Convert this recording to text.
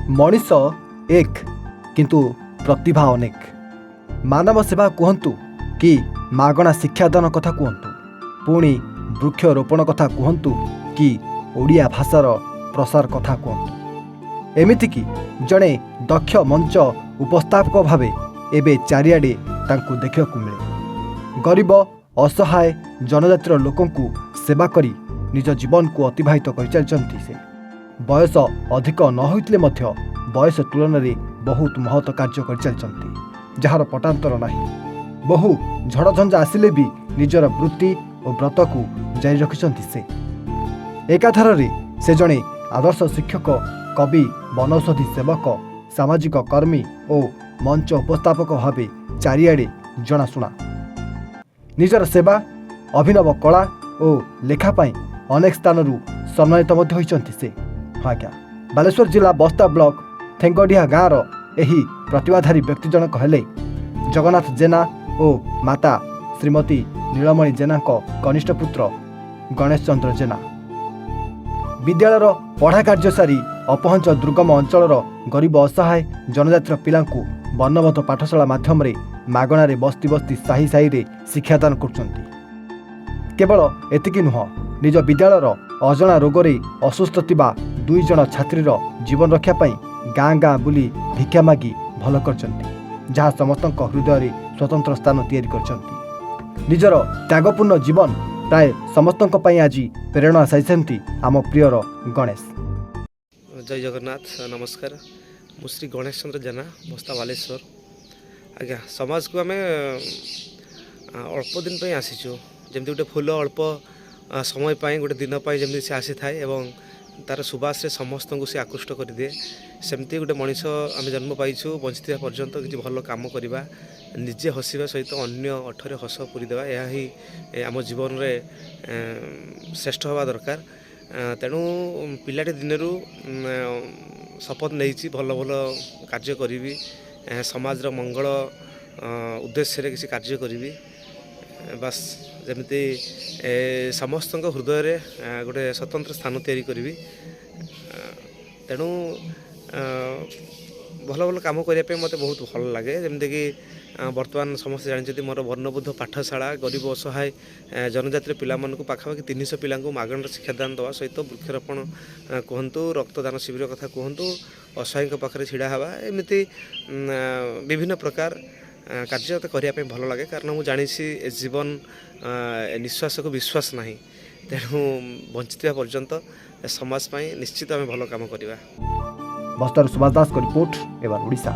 मनीष एक किंतु प्रतिभा अनेक। मानव सेवा कहतु कि मागणा शिक्षादान कथा कहतु पुणी वृक्षरोपण कथा कहतु कि ओडिया भाषार प्रसार कथा कहतु एमिति कि जड़े दक्ष मंच उपस्थापक भावे एबे चारिआडे तांकु देखिବାକୁ मिले। गरीब असहाय जनजातिर लोकंकु सेवा करी निज जीवन को अतिबाहित कर चलती से बयस अधिक न होइतले मध्य बयस तुलन में बहुत महत कार्य कर चलती जार पटांतर नहीं। बहु झड़झंझा आसिले भी निजर वृत्ति और व्रत को जारी रखिछंती से एकाधार से जड़े आदर्श शिक्षक कवि वनौषधि सेवक सामाजिक कर्मी और मंच उपस्थापक भावे चारिआडे जनाशुना निजर सेवा अभिनव कला और लेखापाई अनेक स्थान सम्मानित होती से। हाँ क्या बालेश्वर जिला बस्ता ब्लॉक थेंगडिया गाँवर एही प्रतिभाधारी व्यक्ति जनक हेले जगन्नाथ जेना और माता श्रीमती नीलमणि जेना कनिष्ठ पुत्र गणेश चंद्र जेना। विद्यालयर पढ़ा कार्य सारी अपहंच दुर्गम अंचल गरीब असहाय जनजातिर पिलांकु वर्णबद्ध पाठशाला माध्यम मागणारे बस्ती बस्ती साही साही रे शिक्षादान करुछंती। केवल एतिकी नुह निज विद्यालयर अजणा रोगरे असुस्थ थिबा 2 जण छात्रीर जीवन रक्षा पाई गाँ गाँ बुली भिक्षा मागी भल करछंती जहाँ समस्तक हृदय स्वतंत्र स्थान तैयारी करछंती। निजर त्यागपूर्ण जीवन प्राय समस्तक पई आज प्रेरणा साइछंती आम प्रियर गणेश। जय जगन्नाथ नमस्कार मु श्री गणेश चंद्र जेना बस्ता बालेश्वर। आज्ञा समाज को आम अल्प दिन पर आसीचु जमी गोटे फूल अल्प समय पाई गोटे दिन पाई जमी से आसी थाए एवं तार सुबास से समस्त को सी आकृष्ट कर दिए सेमती गोटे मनीष आम जन्म पाइछु बंचिता पर्यंत किसी भल कम करवा निजे हसवा सहित अन्य अठरे हस पूरीदेवा यह ही आम जीवन में श्रेष्ठ हवा दरकार। तेणु पिलाटी दिन शपथ नहीं भल भल कार्य करी समाज मंगल उद्देश्य किसी कार्य करी बास जमीती समस्त हृदय रे गोटे स्वतंत्र स्थान तैयारी करी तेणु भल भल कम करने मत बहुत भल लगे जमीक कि बर्तमान समस्त जानते मोर वर्णबोध पाठशाला गरीब असहाय जनजातिर पिला पाखापाखि 300 पिला मागणार शिक्षादान देवा सहित वृक्षरोपण कहतु रक्तदान शिविर कथा कहतु असहाय पाखे ढड़ा हवा एमती विभिन्न प्रकार कार्य तो करने भल लगे कारण मुझे जानी जीवन निश्वास को विश्वास नहीं तेणु बंचिता पर्यंत समाज निश्चित आम भल कम करवा। बस्तर सुभाष दास को रिपोर्ट एवं ओडिशा।